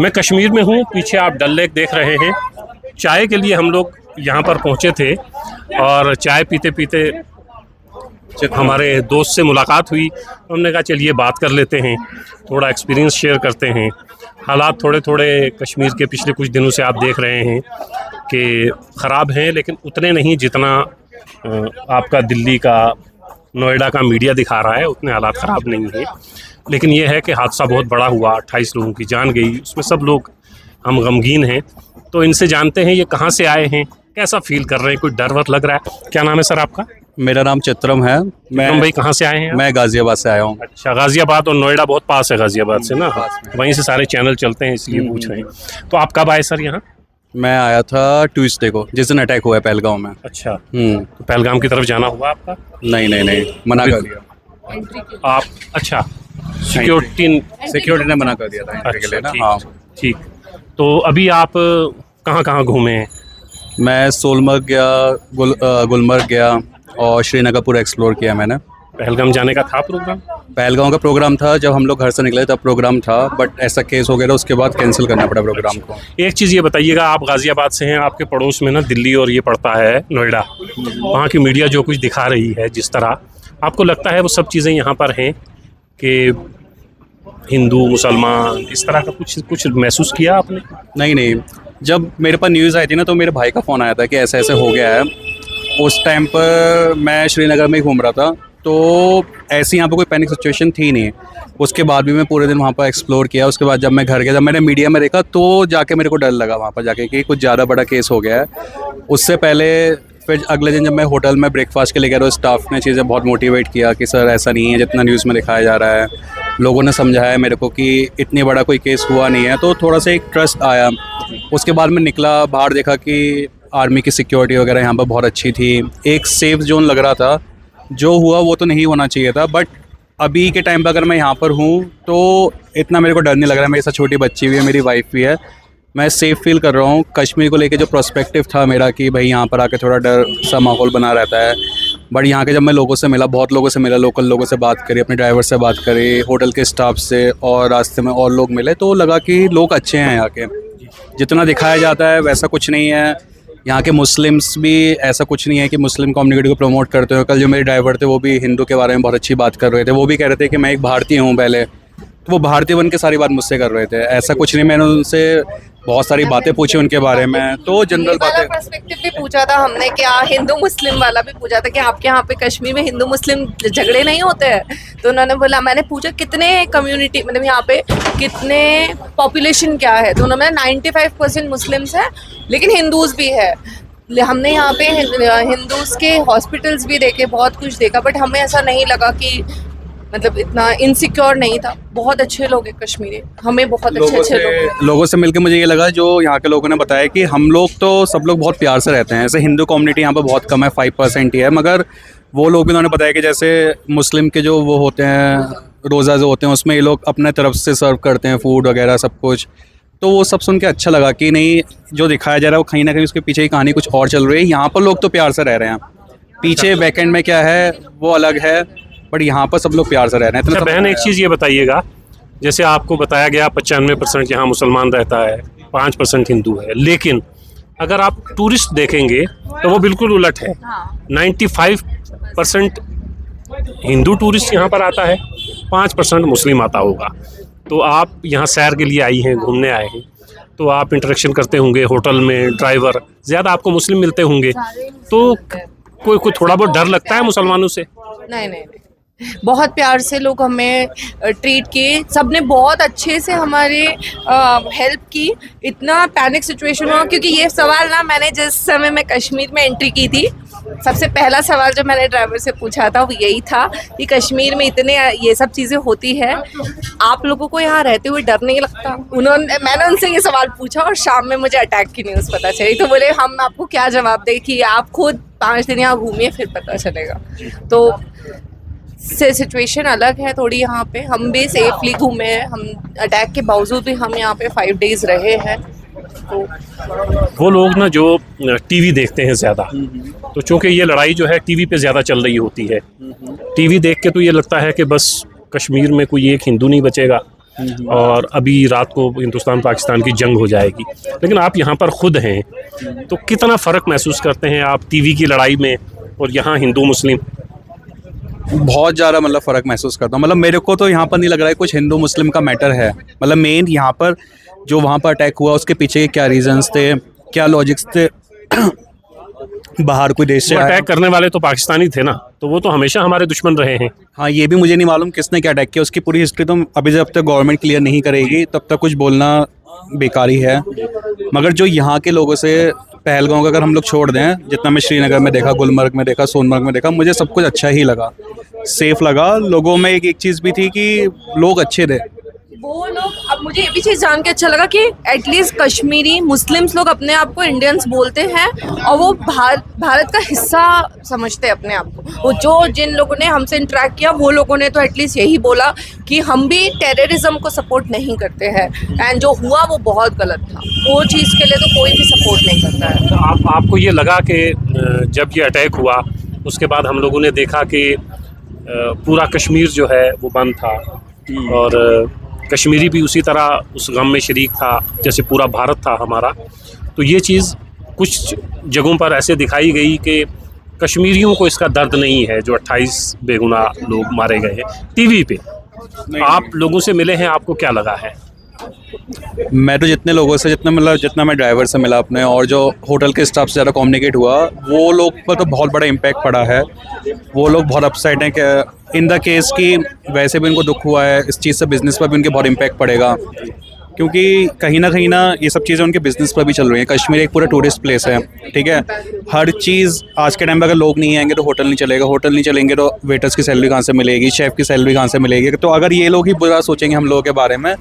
मैं कश्मीर में हूँ। पीछे आप डल लेक देख रहे हैं। चाय के लिए हम लोग यहाँ पर पहुँचे थे और चाय पीते पीते हमारे दोस्त से मुलाकात हुई। हमने कहा चलिए बात कर लेते हैं, थोड़ा एक्सपीरियंस शेयर करते हैं। हालात थोड़े थोड़े कश्मीर के पिछले कुछ दिनों से आप देख रहे हैं कि ख़राब हैं, लेकिन उतने नहीं जितना आपका दिल्ली का, नोएडा का मीडिया दिखा रहा है। उतने हालात ख़राब नहीं है, लेकिन ये है कि हादसा बहुत बड़ा हुआ, 28 लोगों की जान गई, उसमें सब लोग हम गमगीन हैं। तो इनसे जानते हैं ये कहाँ से आए हैं, कैसा फील कर रहे हैं, कोई डर वर लग रहा है? क्या नाम है सर आपका? मेरा नाम चित्रम है। मैं भाई कहाँ से आए हैं? मैं गाजियाबाद से आया हूँ। अच्छा, गाजियाबाद और नोएडा बहुत पास है गाजियाबाद से ना, वहीं से सारे चैनल चलते हैं, इसलिए पूछ रहे हैं। तो आप कब आए सर यहाँ? मैं आया था ट्यूसडे को, जिस दिन अटैक हुआ है पहलगांव में। अच्छा, तो पहलगाम की तरफ जाना हुआ आपका? नहीं, मना कर दिया आप? अच्छा, सिक्योरिटी ने मना कर दिया था एंट्री के लिए ना। हाँ ठीक। तो अभी आप कहाँ कहाँ घूमे हैं? मैं सोलमर्ग गया, गुलमर्ग गया और श्रीनगर पूरा एक्सप्लोर किया मैंने। पहलगाम जाने का था प्रोग्राम? पहलगांव का प्रोग्राम था, जब हम लोग घर से निकले तब प्रोग्राम था, बट ऐसा केस हो गया था, उसके बाद कैंसिल करना पड़ा प्रोग्राम को। एक चीज़ ये बताइएगा, आप गाज़ियाबाद से हैं, आपके पड़ोस में ना दिल्ली और ये पड़ता है नोएडा। वहाँ की मीडिया जो कुछ दिखा रही है, जिस तरह आपको लगता है वो सब चीज़ें यहाँ पर हैं कि हिंदू मुसलमान इस तरह का कुछ महसूस किया आपने? नहीं, जब मेरे पास न्यूज़ आई थी ना, तो मेरे भाई का फ़ोन आया था कि ऐसे ऐसे हो गया है। उस टाइम पर मैं श्रीनगर में ही घूम रहा था, तो ऐसी यहाँ पर कोई पैनिक सिचुएशन थी नहीं। उसके बाद भी मैं पूरे दिन वहाँ पर एक्सप्लोर किया। उसके बाद जब मैं घर गया, जब मैंने मीडिया में देखा, तो जाके मेरे को डर लगा वहाँ पर जाके कि कुछ ज़्यादा बड़ा केस हो गया है। उससे पहले फिर अगले दिन जब मैं होटल में ब्रेकफास्ट के लिए गया, तो स्टाफ ने चीज़ें बहुत मोटिवेट किया कि सर ऐसा नहीं है जितना न्यूज़ में दिखाया जा रहा है। लोगों ने समझाया मेरे को कि इतनी बड़ा कोई केस हुआ नहीं है, तो थोड़ा सा एक ट्रस्ट आया। उसके बाद मैं निकला, बाहर देखा कि आर्मी की सिक्योरिटी वगैरह यहाँ पर बहुत अच्छी थी। एक सेफ़ जोन लग रहा था। जो हुआ वो तो नहीं होना चाहिए था, बट अभी के टाइम पर अगर मैं यहाँ पर हूँ तो इतना मेरे को डर नहीं लग रहा है। मेरे साथ छोटी बच्ची भी है, मेरी वाइफ भी है, मैं सेफ़ फील कर रहा हूँ। कश्मीर को लेके जो पर्सपेक्टिव था मेरा कि भाई यहाँ पर आके थोड़ा डर सा माहौल बना रहता है, बट यहाँ के जब मैं लोगों से मिला, बहुत लोगों से मिला, लोकल लोगों से बात करी, अपने ड्राइवर से बात करी, होटल के स्टाफ से, और रास्ते में और लोग मिले, तो लगा कि लोग अच्छे हैं यहाँ के। जितना दिखाया जाता है वैसा कुछ नहीं है। यहाँ के मुस्लिम्स भी ऐसा कुछ नहीं है कि मुस्लिम कम्युनिटी को प्रमोट करते हो। कल जो मेरे ड्राइवर थे वो भी हिंदू के बारे में बहुत अच्छी बात कर रहे थे। वो भी कह रहे थे कि मैं एक भारतीय हूँ पहले, तो वो भारतीय बन के सारी बात मुझसे कर रहे थे। ऐसा कुछ नहीं। मैंने उनसे बहुत सारी बातें पूछी उनके बारे में, तो जनरल बातें, पर्सपेक्टिव भी पूछा था हमने, क्या हिंदू मुस्लिम वाला भी पूछा था कि आपके यहाँ पे कश्मीर में हिंदू मुस्लिम झगड़े नहीं होते हैं? तो उन्होंने बोला, मैंने पूछा कितने कम्युनिटी, मतलब यहाँ पे कितने पॉपुलेशन क्या है, तो उन्होंने 95% मुस्लिम्स है, लेकिन हिंदूज भी है। हमने यहाँ पे हिंदूज के हॉस्पिटल्स भी देखे, बहुत कुछ देखा, बट हमें ऐसा नहीं लगा कि मतलब इतना इनसिक्योर नहीं था। बहुत अच्छे लोग हैं कश्मीरी, हमें बहुत अच्छे लोगों से मिलकर मुझे ये लगा, जो यहाँ के लोगों ने बताया कि हम लोग तो सब लोग बहुत प्यार से रहते हैं। ऐसे हिंदू कम्युनिटी यहाँ पर बहुत कम है, 5% ही है, मगर वो लोग भी उन्होंने बताया कि जैसे मुस्लिम के जो वो होते हैं, रोज़ा जो होते हैं, उसमें ये लोग अपने तरफ से सर्व करते हैं फूड वगैरह सब कुछ। तो वो सब सुन के अच्छा लगा कि नहीं, जो दिखाया जा रहा है वो कहीं ना कहीं उसके पीछे की कहानी कुछ और चल रही है। यहाँ पर लोग तो प्यार से रह रहे हैं, पीछे बैकएंड में क्या है वो अलग है, बट यहाँ पर सब लोग प्यार से रह रहे हैं। अच्छा बहन, एक चीज़ ये बताइएगा, जैसे आपको बताया गया 95% यहाँ मुसलमान रहता है, 5% हिंदू है, लेकिन अगर आप टूरिस्ट देखेंगे तो वो बिल्कुल उलट है। 95% हिंदू टूरिस्ट यहाँ पर आता है, 5% मुस्लिम आता होगा। तो आप यहाँ सैर के लिए आई हैं, घूमने आए हैं, तो आप इंटरेक्शन करते होंगे होटल में, ड्राइवर ज़्यादा आपको मुस्लिम मिलते होंगे, तो कोई थोड़ा बहुत डर लगता है मुसलमानों से? नहीं, बहुत प्यार से लोग हमें ट्रीट किए, सबने बहुत अच्छे से हमारे हेल्प की। इतना पैनिक सिचुएशन हुआ, क्योंकि ये सवाल ना मैंने जिस समय मैं कश्मीर में एंट्री की थी, सबसे पहला सवाल जो मैंने ड्राइवर से पूछा था वो यही था कि कश्मीर में इतने ये सब चीज़ें होती है, आप लोगों को यहाँ रहते हुए डर नहीं लगता? मैंने उनसे ये सवाल पूछा और शाम में मुझे अटैक की न्यूज़ पता चली, तो बोले हम आपको क्या जवाब दें कि आप खुद 5 दिन यहाँ घूमिए फिर पता चलेगा। तो से सिचुएशन अलग है थोड़ी यहाँ पे। हम भी सेफली घूमे हैं, हम अटैक के बावजूद भी हम यहाँ पे 5 डेज रहे हैं। तो वो लोग ना जो टीवी देखते हैं ज़्यादा, तो चूँकि ये लड़ाई जो है टीवी पे ज़्यादा चल रही होती है, टीवी देख के तो ये लगता है कि बस कश्मीर में कोई एक हिंदू नहीं बचेगा, और अभी रात को हिंदुस्तान पाकिस्तान की जंग हो जाएगी, लेकिन आप यहाँ पर खुद हैं, तो कितना फ़र्क महसूस करते हैं आप टीवी की लड़ाई में और यहाँ हिंदू मुस्लिम? बहुत ज़्यादा मतलब फ़र्क महसूस करता हूँ। मतलब मेरे को तो यहाँ पर नहीं लग रहा है कुछ हिंदू मुस्लिम का मैटर है। मतलब मेन यहाँ पर जो वहाँ पर अटैक हुआ उसके पीछे क्या रीजंस थे, क्या लॉजिक्स थे। बाहर कोई देश से अटैक करने वाले तो पाकिस्तानी थे ना, तो वो तो हमेशा हमारे दुश्मन रहे हैं। हाँ, ये भी मुझे नहीं मालूम किसने क्या अटैक किया, उसकी पूरी हिस्ट्री तो अभी जब तक गवर्नमेंट क्लियर नहीं करेगी तब तक कुछ बोलना बेकारी है। मगर जो यहाँ के लोगों से पहलगांव का अगर हम लोग छोड़ दें, जितना मैं श्रीनगर में देखा, गुलमर्ग में देखा, सोनमर्ग में देखा, मुझे सब कुछ अच्छा ही लगा, सेफ लगा। लोगों में एक चीज़ भी थी कि लोग अच्छे थे। वो लोग, अब मुझे ये भी चीज़ जान के अच्छा लगा कि एटलीस्ट कश्मीरी मुस्लिम्स लोग अपने आप को इंडियंस बोलते हैं और वो भारत का हिस्सा समझते हैं अपने आप को। वो जिन लोगों ने हमसे इंटरेक्ट किया वो लोगों ने तो एटलीस्ट यही बोला कि हम भी टेररिज्म को सपोर्ट नहीं करते हैं, एंड जो हुआ वो बहुत गलत था। वो चीज़ के लिए तो कोई भी सपोर्ट नहीं करता है। तो आपको ये लगा कि जब ये अटैक हुआ उसके बाद हम लोगों ने देखा कि पूरा कश्मीर जो है वो बंद था और कश्मीरी भी उसी तरह उस गम में शरीक था जैसे पूरा भारत था हमारा, तो ये चीज़ कुछ जगहों पर ऐसे दिखाई गई कि कश्मीरियों को इसका दर्द नहीं है जो 28 बेगुनाह लोग मारे गए हैं टीवी पे। आप लोगों से मिले हैं, आपको क्या लगा है? मैं तो जितने लोगों से जितना मैं ड्राइवर से मिला अपने और जो होटल के स्टाफ से ज़्यादा कम्युनिकेट हुआ, वो लोग पर तो बहुत बड़ा इम्पैक्ट पड़ा है। वो लोग बहुत अपसेट हैं कि इन द केस कि वैसे भी उनको दुख हुआ है, इस चीज़ से बिज़नेस पर भी उनके बहुत इम्पैक्ट पड़ेगा, क्योंकि कहीं ना ये सब चीज़ें उनके बिज़नेस पर भी चल रही हैं। कश्मीर एक पूरा टूरिस्ट प्लेस है, ठीक है। हर चीज़ आज के टाइम पर अगर लोग नहीं आएंगे तो होटल नहीं चलेगा, होटल नहीं चलेंगे तो वेटर्स की सैलरी कहाँ से मिलेगी, शेफ़ की सैलरी कहाँ से मिलेगी। तो अगर ये लोग ही बुरा सोचेंगे हम लोगों के बारे में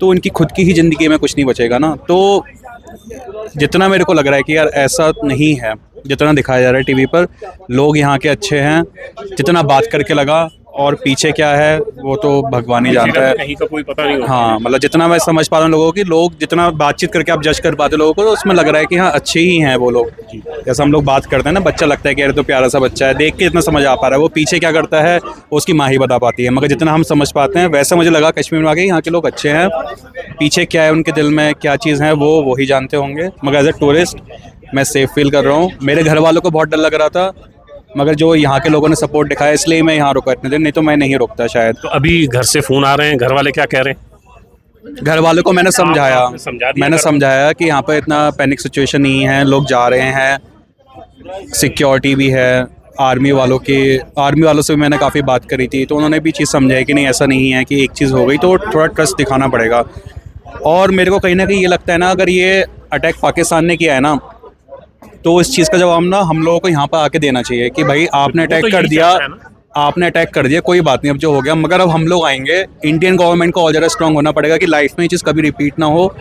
तो उनकी खुद की ही ज़िंदगी में कुछ नहीं बचेगा ना। तो जितना मेरे को लग रहा है कि यार ऐसा नहीं है जितना दिखाया जा रहा है टीवी पर, लोग यहाँ के अच्छे हैं, जितना बात करके लगा, और पीछे क्या है वो तो भगवान ही जानता है, कहीं का कोई पता नहीं होता। हाँ, मतलब जितना मैं समझ पा रहा हूँ लोगों की, लोग जितना बातचीत करके आप जज कर पाते लोगों को, तो उसमें लग रहा है कि हाँ अच्छे ही हैं वो लोग। जैसे हम लोग बात करते हैं ना, बच्चा लगता है कि यार तो प्यारा सा बच्चा है, देख के इतना समझ आ पा रहा है, वो पीछे क्या करता है वो उसकी माँ ही बता पाती है। मगर जितना हम समझ पाते हैं वैसा मुझे लगा कश्मीर में आके यहाँ के लोग अच्छे हैं, पीछे क्या है उनके दिल में क्या चीज़ है वो ही जानते होंगे। मगर एज ए टूरिस्ट मैं सेफ़ फील कर रहा हूँ। मेरे घर वालों को बहुत डर लग रहा था, मगर जो यहाँ के लोगों ने सपोर्ट दिखाया इसलिए मैं यहाँ रुका इतने दिन, नहीं तो मैं नहीं रुकता शायद। तो अभी घर से फ़ोन आ रहे हैं, घर वाले क्या कह रहे हैं? घर वालों को मैंने समझाया कि यहाँ पर इतना पैनिक सिचुएशन नहीं है, लोग जा रहे हैं, सिक्योरिटी भी है। आर्मी वालों से भी मैंने काफ़ी बात करी थी, तो उन्होंने भी चीज़ समझाई कि नहीं ऐसा नहीं है कि एक चीज़ हो गई तो थोड़ा ट्रस्ट दिखाना पड़ेगा। और मेरे को कहीं ना कहीं ये लगता है ना, अगर ये अटैक पाकिस्तान ने किया है ना, तो इस चीज़ का जवाब ना हम लोगों को यहाँ पर आके देना चाहिए कि भाई आपने अटैक कर दिया, कोई बात नहीं, अब जो हो गया। मगर अब हम लोग आएंगे, इंडियन गवर्नमेंट को और ज़्यादा स्ट्रांग होना पड़ेगा कि लाइफ में ये चीज़ कभी रिपीट ना हो,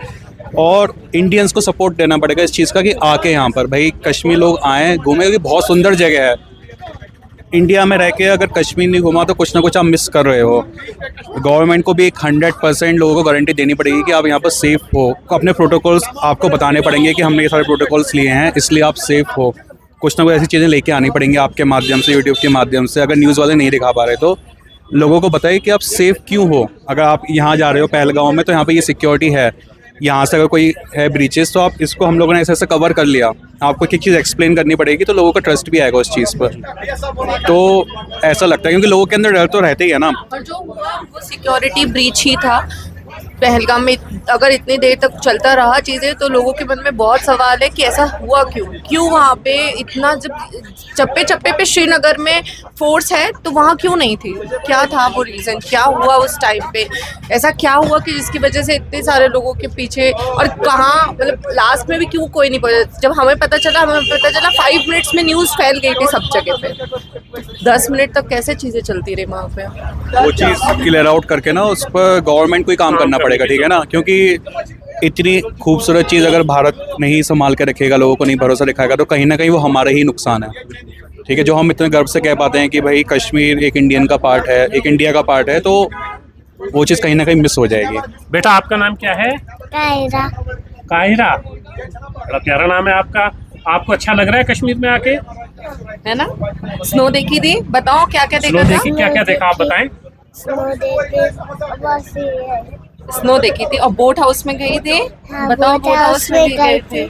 और इंडियंस को सपोर्ट देना पड़ेगा इस चीज़ का कि आके यहाँ पर भाई कश्मीर लोग आएँ, घूमें, क्योंकि बहुत सुंदर जगह है। इंडिया में रह के अगर कश्मीर नहीं घुमा तो कुछ ना कुछ आप मिस कर रहे हो। गवर्नमेंट को भी एक 100% लोगों को गारंटी देनी पड़ेगी कि आप यहाँ पर सेफ़ हो। अपने प्रोटोकॉल्स आपको बताने पड़ेंगे कि हमने ये सारे प्रोटोकॉल्स लिए हैं इसलिए आप सेफ़ हो। कुछ ना कुछ ऐसी चीज़ें लेके आनी पड़ेंगी आपके माध्यम से, यूट्यूब के माध्यम से। अगर न्यूज़ वाले नहीं दिखा पा रहे तो लोगों को बताइए कि आप सेफ़ क्यों हो। अगर आप यहाँ जा रहे हो पहलगांव में तो यहाँ पर ये सिक्योरिटी है, यहाँ से अगर कोई है ब्रीचेस तो आप इसको, हम लोगों ने ऐसे कवर कर लिया। आपको एक चीज़ एक्सप्लेन करनी पड़ेगी तो लोगों का ट्रस्ट भी आएगा उस चीज़ पर। तो ऐसा लगता है क्योंकि लोगों के अंदर डर तो रहते ही है ना। और जो हुआ वो सिक्योरिटी ब्रीच ही था पहलगाम में। अगर इतनी देर तक चलता रहा चीज़ें तो लोगों के मन में बहुत सवाल है कि ऐसा हुआ क्यों वहाँ पे इतना, जब चप्पे चप्पे पे श्रीनगर में फोर्स है तो वहाँ क्यों नहीं थी? क्या था वो रीज़न, क्या हुआ उस टाइम पे, ऐसा क्या हुआ कि जिसकी वजह से इतने सारे लोगों के पीछे, और कहाँ, मतलब लास्ट में भी क्यों कोई नहीं पता। जब हमें पता चला 5 मिनट्स में न्यूज़ फैल गई थी सब जगह पे। 10 मिनट तक कैसे चीज़ें चलती रही वहाँ पे। वो चीज़ क्लियर आउट करके ना उस पर गवर्नमेंट को ही काम करना पड़ेगा, ठीक है ना, क्योंकि इतनी खूबसूरत चीज़ अगर भारत नहीं संभाल के रखेगा, लोगों को नहीं भरोसा दिखाएगा, तो कहीं ना कहीं वो हमारा ही नुकसान है, ठीक है। जो हम इतने गर्व से कह पाते हैं कि भाई कश्मीर एक इंडियन का पार्ट है, एक इंडिया का पार्ट है, तो वो चीज़ कहीं ना कहीं मिस हो जाएगी। बेटा आपका नाम क्या है? काहिरा। काहिरा, बड़ा प्यारा नाम है आपका। आपको अच्छा लग रहा है कश्मीर में आके, है ना? स्नो देखी थी, बताओ क्या क्या देखा था? क्या क्या देखा आप बताएं। स्नो देखे, बस ये है। स्नो देखी थी और बोट हाउस में गई थी। हाँ, बताओ boat बोट हाउस में भी गए थे।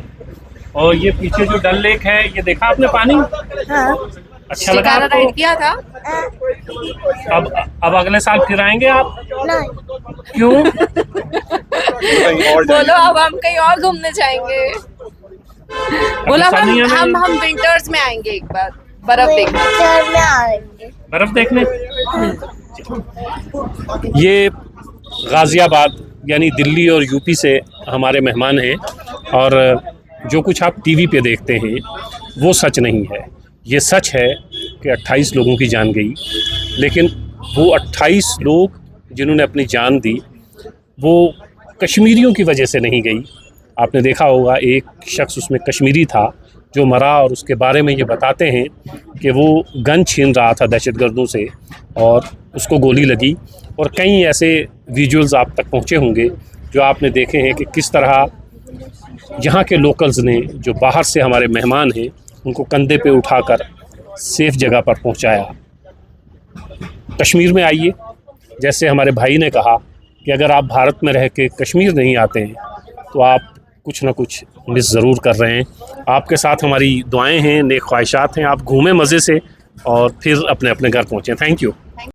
और ये पीछे जो डल लेक है, ये देखा आपने पानी? हाँ अच्छा लगा शिकारा आपको? राइड किया था। अब अगले साल फिर आएंगे आप? नहीं क्यों? बोलो अब हम कहीं और घूमने जाएंगे। बोला सर्दियों में- हम विंटर्स में आएंगे एक बार बर्फ देखने। विंटर में आएंगे। बर्फ देखने। ये गाज़ियाबाद यानी दिल्ली और यूपी से हमारे मेहमान हैं, और जो कुछ आप टीवी पे देखते हैं वो सच नहीं है। ये सच है कि 28 लोगों की जान गई, लेकिन वो 28 लोग जिन्होंने अपनी जान दी वो कश्मीरियों की वजह से नहीं गई। आपने देखा होगा एक शख्स उसमें कश्मीरी था जो मरा, और उसके बारे में ये बताते हैं कि वो गन छीन रहा था दहशतगर्दों से और उसको गोली लगी। और कई ऐसे विजुअल्स आप तक पहुँचे होंगे जो आपने देखे हैं कि किस तरह यहाँ के लोकल्स ने, जो बाहर से हमारे मेहमान हैं, उनको कंधे पे उठाकर सेफ जगह पर पहुँचाया। कश्मीर में आइए, जैसे हमारे भाई ने कहा कि अगर आप भारत में रह के कश्मीर नहीं आते हैं तो आप कुछ ना कुछ मिस ज़रूर कर रहे हैं। आपके साथ हमारी दुआएं हैं, नेक ख्वाहिशात हैं। आप घूमें मज़े से और फिर अपने अपने घर पहुँचें। Thank you.